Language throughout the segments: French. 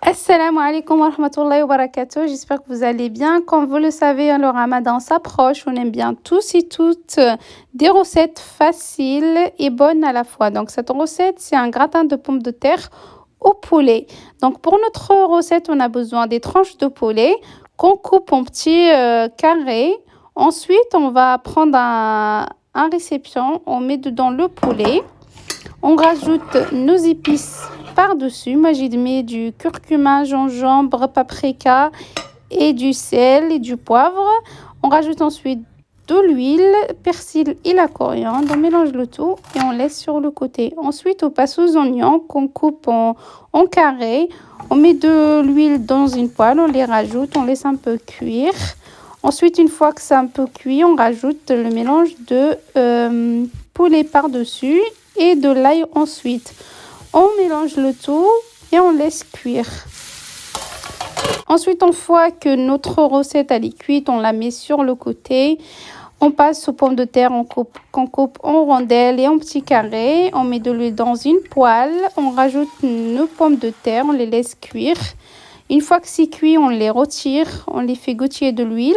Assalamu alaikum wa rahmatullahi wa barakatuh. J'espère que vous allez bien. Comme vous le savez, le ramadan s'approche. On aime bien tous et toutes des recettes faciles et bonnes à la fois. Donc, cette recette, c'est un gratin de pommes de terre au poulet. Donc, pour notre recette, on a besoin des tranches de poulet qu'on coupe en petits carrés. Ensuite, on va prendre un récipient. On met dedans le poulet. On rajoute nos épices par-dessus. Moi, j'ai mis du curcuma, gingembre, paprika et du sel et du poivre. On rajoute ensuite de l'huile, persil et la coriandre. On mélange le tout et on laisse sur le côté. Ensuite, on passe aux oignons qu'on coupe en carrés. On met de l'huile dans une poêle, on les rajoute, on laisse un peu cuire. Ensuite, une fois que c'est un peu cuit, on rajoute le mélange de poulet par-dessus et de l'ail ensuite. On mélange le tout et on laisse cuire. Ensuite, une fois que notre recette elle est cuite, on la met sur le côté. On passe aux pommes de terre qu'on coupe en rondelles et en petits carrés. On met de l'huile dans une poêle. On rajoute nos pommes de terre, on les laisse cuire. Une fois que c'est cuit, on les retire, on les fait gouttier de l'huile.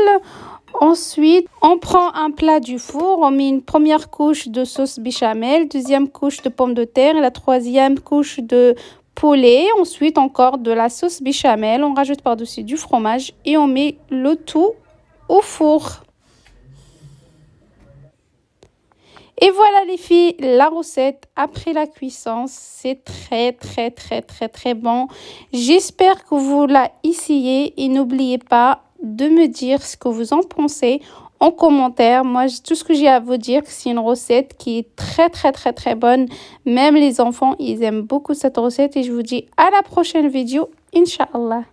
Ensuite, on prend un plat du four, on met une première couche de sauce béchamel, deuxième couche de pommes de terre et la troisième couche de poulet. Ensuite, encore de la sauce béchamel, on rajoute par-dessus du fromage et on met le tout au four. Et voilà les filles, la recette après la cuisson, c'est très bon. J'espère que vous la essayez et n'oubliez pas de me dire ce que vous en pensez en commentaire. Moi, tout ce que j'ai à vous dire, c'est une recette qui est très bonne. Même les enfants, ils aiment beaucoup cette recette et je vous dis à la prochaine vidéo, Inch'Allah.